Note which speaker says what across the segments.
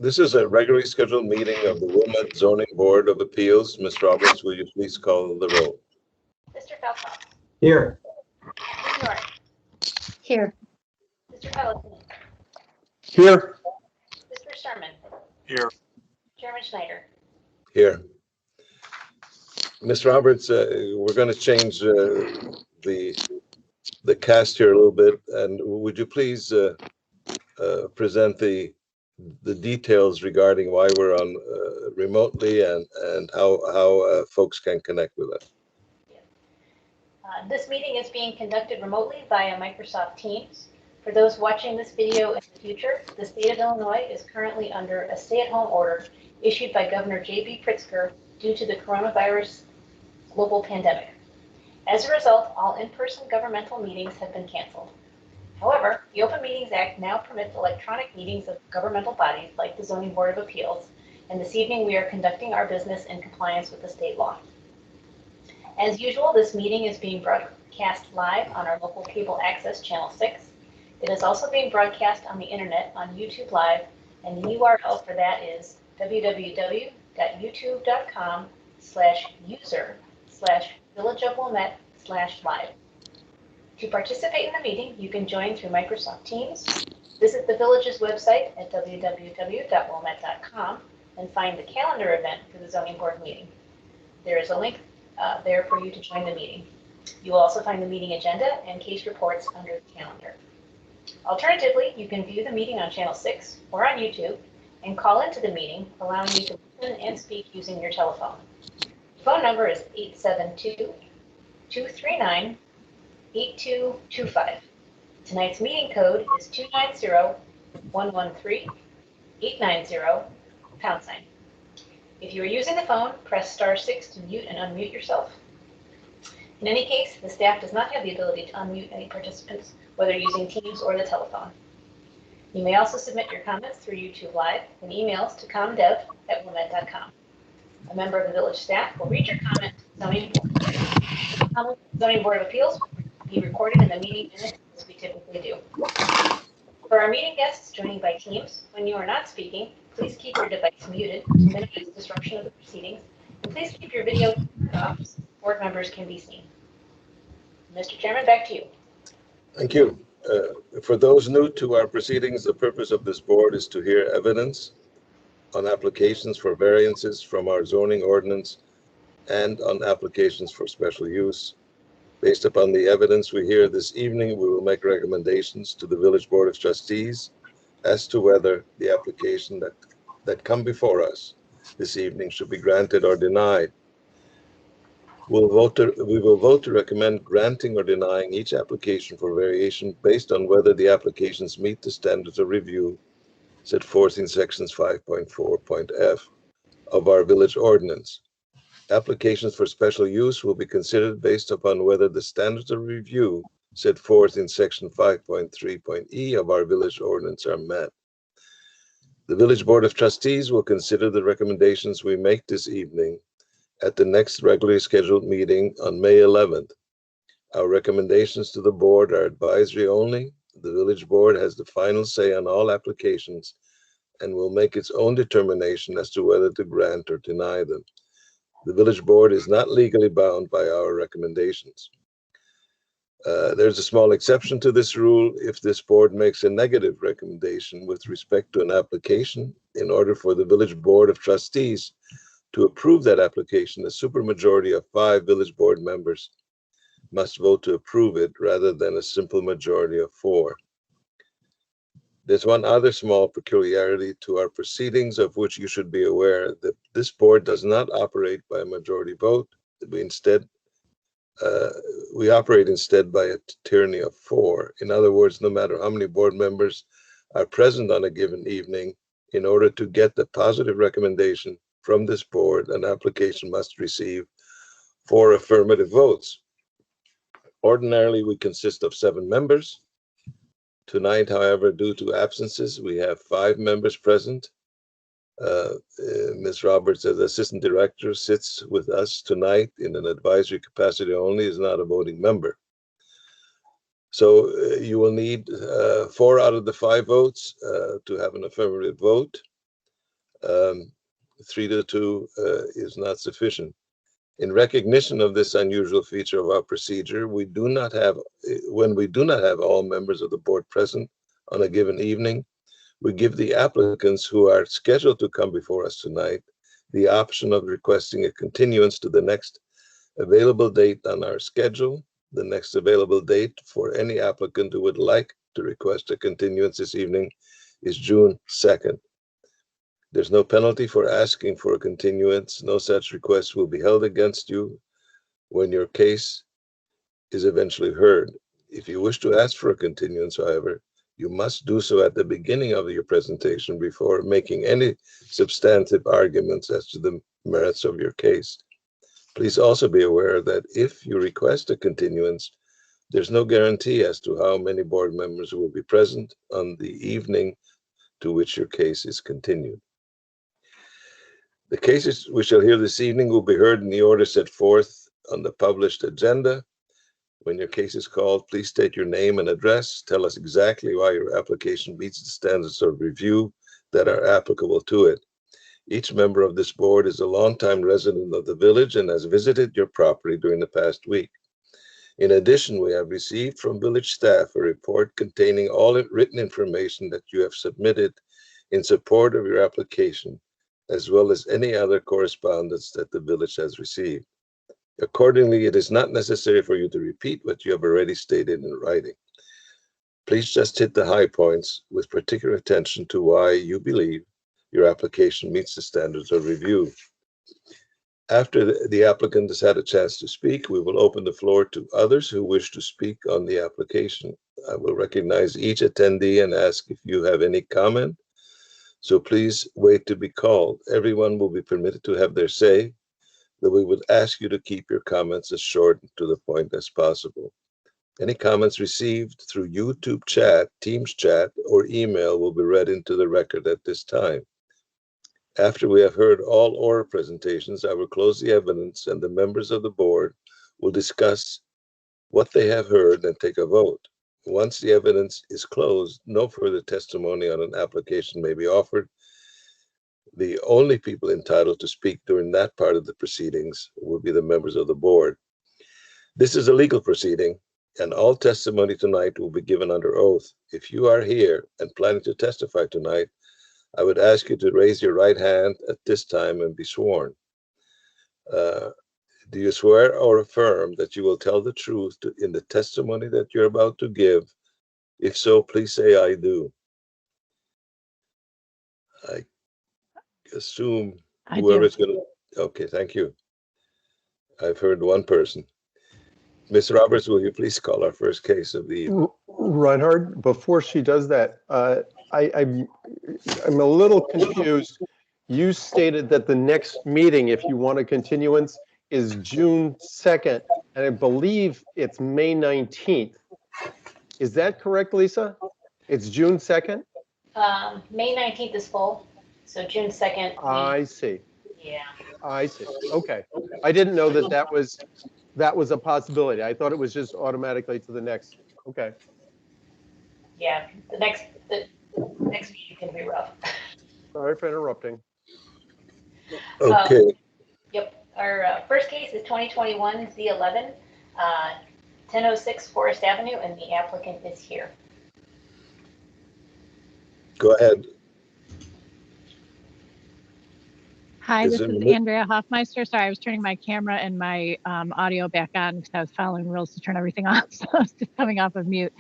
Speaker 1: This is a regularly scheduled meeting of the Wilmette Zoning Board of Appeals. Ms. Roberts, will you please call the roll?
Speaker 2: Mr. Falco.
Speaker 3: Here.
Speaker 2: Ms. York.
Speaker 4: Here.
Speaker 2: Mr. Pelletier.
Speaker 3: Here.
Speaker 2: Mr. Sherman.
Speaker 3: Here.
Speaker 2: Chairman Schneider.
Speaker 1: Here. Ms. Roberts, we're going to change the cast here a little bit, and would you please present the details regarding why we're on remotely and how folks can connect with us.
Speaker 2: This meeting is being conducted remotely via Microsoft Teams. For those watching this video in the future, the state of Illinois is currently under a stay-at-home order issued by Governor J.B. Pritzker due to the coronavirus global pandemic. As a result, all in-person governmental meetings have been canceled. However, the Open Meetings Act now permits electronic meetings of governmental bodies like the Zoning Board of Appeals, and this evening we are conducting our business in compliance with the state law. As usual, this meeting is being broadcast live on our local cable access channel 6. It is also being broadcast on the internet on YouTube Live, and the URL for that is www.youtube.com/user/villageofwilmette/live. To participate in the meeting, you can join through Microsoft Teams, visit the Village's website at www.wilmette.com, and find the calendar event for the Zoning Board meeting. There is a link there for you to join the meeting. You will also find the meeting agenda and case reports under the calendar. Alternatively, you can view the meeting on Channel 6 or on YouTube and call into the meeting, allowing you to listen and speak using your telephone. The phone number is 872-239-8225. Tonight's meeting code is 290-113-890 #. If you are using the phone, press *6 to mute and unmute yourself. In any case, the staff does not have the ability to unmute any participants, whether using Teams or the telephone. You may also submit your comments through YouTube Live and emails to comdev@wilmette.com. A member of the village staff will read your comment to the Zoning Board of Appeals will be recorded in the meeting minutes as we typically do. For our meeting guests joining by Teams, when you are not speaking, please keep your device muted to minimize disruption of the proceedings, and please keep your video turned off so board members can be seen. Mr. Chairman, back to you.
Speaker 1: Thank you. For those new to our proceedings, the purpose of this board is to hear evidence on applications for variances from our zoning ordinance and on applications for special use. Based upon the evidence we hear this evening, we will make recommendations to the Village Board of Trustees as to whether the application that come before us this evening should be granted or denied. We will vote to recommend granting or denying each application for variation based on whether the applications meet the standards of review set forth in sections 5.4.f of our village ordinance. Applications for special use will be considered based upon whether the standards of review set forth in section 5.3.e of our village ordinance are met. The Village Board of Trustees will consider the recommendations we make this evening at the next regularly scheduled meeting on May 11th. Our recommendations to the board are advisory only. The Village Board has the final say on all applications and will make its own determination as to whether to grant or deny them. The Village Board is not legally bound by our recommendations. There's a small exception to this rule if this board makes a negative recommendation with respect to an application. In order for the Village Board of Trustees to approve that application, a supermajority of 5 Village Board members must vote to approve it rather than a simple majority of 4. There's one other small peculiarity to our proceedings of which you should be aware, that this board does not operate by a majority vote. We operate instead by a tyranny of 4. In other words, no matter how many board members are present on a given evening, in order to get the positive recommendation from this board, an application must receive 4 affirmative votes. Ordinarily, we consist of 7 members. Tonight, however, due to absences, we have 5 members present. Ms. Roberts, as Assistant Director, sits with us tonight in an advisory capacity only, is not a voting member. So you will need 4 out of the 5 votes to have an affirmative vote. 3-2 is not sufficient. In recognition of this unusual feature of our procedure, when we do not have all members of the board present on a given evening, we give the applicants who are scheduled to come before us tonight the option of requesting a continuance to the next available date on our schedule. The next available date for any applicant who would like to request a continuance this evening is June 2nd. There's no penalty for asking for a continuance. No such request will be held against you when your case is eventually heard. If you wish to ask for a continuance, however, you must do so at the beginning of your presentation before making any substantive arguments as to the merits of your case. Please also be aware that if you request a continuance, there's no guarantee as to how many board members will be present on the evening to which your case is continued. The cases we shall hear this evening will be heard in the order set forth on the published agenda. When your case is called, please state your name and address. Tell us exactly why your application meets the standards of review that are applicable to it. Each member of this board is a longtime resident of the village and has visited your property during the past week. In addition, we have received from village staff a report containing all written information that you have submitted in support of your application, as well as any other correspondence that the village has received. Accordingly, it is not necessary for you to repeat what you have already stated in writing. Please just hit the high points with particular attention to why you believe your application meets the standards of review. After the applicant has had a chance to speak, we will open the floor to others who wish to speak on the application. I will recognize each attendee and ask if you have any comment. So please wait to be called. Everyone will be permitted to have their say, though we would ask you to keep your comments as short and to the point as possible. Any comments received through YouTube chat, Teams chat, or email will be read into the record at this time. After we have heard all oral presentations, I will close the evidence and the members of the board will discuss what they have heard and take a vote. Once the evidence is closed, no further testimony on an application may be offered. The only people entitled to speak during that part of the proceedings will be the members of the board. This is a legal proceeding, and all testimony tonight will be given under oath. If you are here and planning to testify tonight, I would ask you to raise your right hand at this time and be sworn. Do you swear or affirm that you will tell the truth in the testimony that you're about to give? If so, please say, I do. I assume whoever is going to. Okay, thank you. I've heard one person. Ms. Roberts, will you please call our first case of the evening?
Speaker 4: Reinhard, before she does that, I'm a little confused. You stated that the next meeting, if you want a continuance, is June 2nd, and I believe it's May 19th. Is that correct, Lisa? It's June 2nd?
Speaker 2: May 19th is full, so June 2nd.
Speaker 4: I see.
Speaker 2: Yeah.
Speaker 4: I see. Okay. I didn't know that was a possibility. I thought it was just automatically to the next. Okay.
Speaker 2: Yeah, the next meeting can be rough.
Speaker 4: Sorry for interrupting.
Speaker 1: Okay.
Speaker 2: Yep. Our first case is 2021 Z11, 1006 Forest Avenue, and the applicant is here.
Speaker 1: Go ahead.
Speaker 5: Hi,
Speaker 1: Is
Speaker 5: this
Speaker 1: it
Speaker 5: is
Speaker 1: me?
Speaker 5: Andrea Hoffmeister. Sorry, I was turning my camera and my audio back on because I was following rules to turn everything off. So I was just coming off of mute.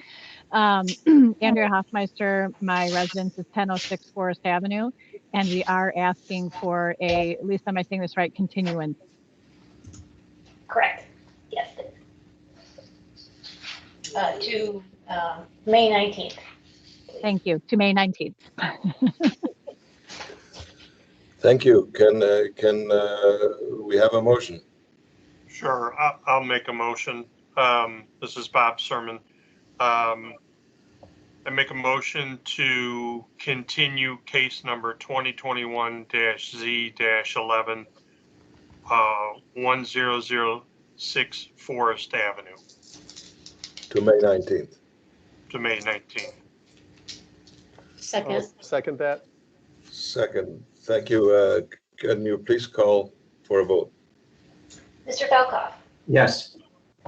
Speaker 5: Andrea Hoffmeister, my residence is 1006 Forest Avenue, and we are asking for a, Lisa, am I saying this right, continuance?
Speaker 2: Correct. Yes. To May 19th.
Speaker 5: Thank you, to May 19th.
Speaker 1: Thank you. Can we have a motion?
Speaker 3: Sure, I'll make a motion. This is Bob Sermon. I make a motion to continue case number 2021-Z-11, 1006 Forest Avenue
Speaker 1: To May 19th.
Speaker 3: to May 19th.
Speaker 2: Second.
Speaker 4: I'll second that.
Speaker 1: Second. Thank you. Can you please call for a vote?
Speaker 2: Mr. Felkoff,
Speaker 6: Yes.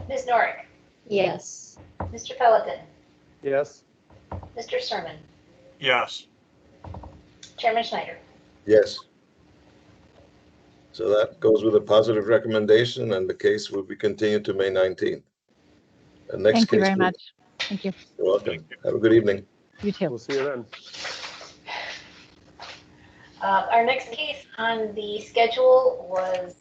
Speaker 2: Ms. Norick,
Speaker 7: Yes.
Speaker 2: Mr. Pelletin,
Speaker 4: Yes.
Speaker 2: Mr. Sermon,
Speaker 3: Yes.
Speaker 2: Chairman Schneider.
Speaker 1: Yes. So that goes with a positive recommendation, and the case will be continued to May 19th. The next
Speaker 5: Thank you
Speaker 1: case
Speaker 5: very
Speaker 1: will-
Speaker 5: much. Thank you.
Speaker 1: You're welcome. Have a good evening.
Speaker 5: You too.
Speaker 4: We'll see you then.
Speaker 2: Our next case on the schedule was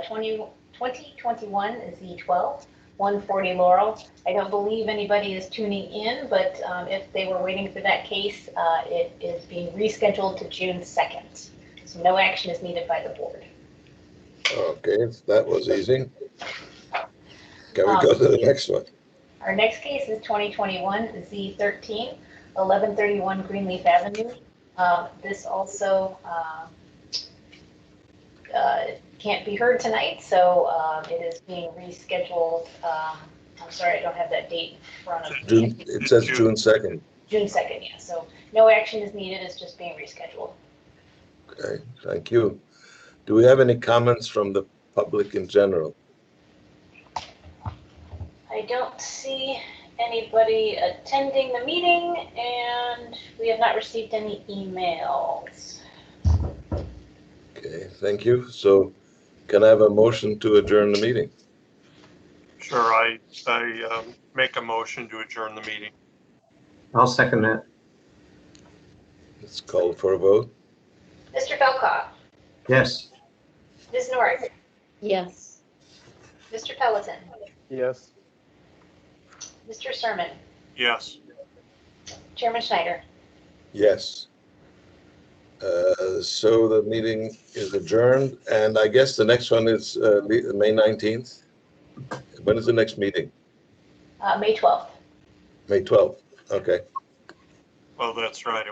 Speaker 2: 2021 Z12, 140 Laurel. I don't believe anybody is tuning in, but if they were waiting for that case, it is being rescheduled to June 2nd. So no action is needed by the board.
Speaker 1: Okay, that was easy. Can we go to the next one?
Speaker 2: Our next case is 2021 Z13, 1131 Greenleaf Avenue. This also can't be heard tonight, so it is being rescheduled. I'm sorry, I don't have that date in front of me.
Speaker 1: June, it says June 2nd.
Speaker 2: June 2nd, yeah. So no action is needed, it's just being rescheduled.
Speaker 1: Okay, thank you. Do we have any comments from the public in general?
Speaker 2: I don't see anybody attending the meeting, and we have not received any emails.
Speaker 1: Okay, thank you. So can I have a motion to adjourn the meeting?
Speaker 3: Sure, I make a motion to adjourn the meeting.
Speaker 6: I'll second that.
Speaker 1: Let's call for a vote.
Speaker 2: Mr. Felkoff,
Speaker 6: Yes.
Speaker 2: Ms. Norick,
Speaker 7: Yes.
Speaker 2: Mr. Pelletin,
Speaker 4: Yes.
Speaker 2: Mr. Sermon,
Speaker 3: Yes.
Speaker 2: Chairman Schneider.
Speaker 1: Yes. So the meeting is adjourned, and I guess the next one is May 19th. When is the next meeting?
Speaker 2: May 12th.
Speaker 1: May 12th. Okay.
Speaker 3: Oh, that's right.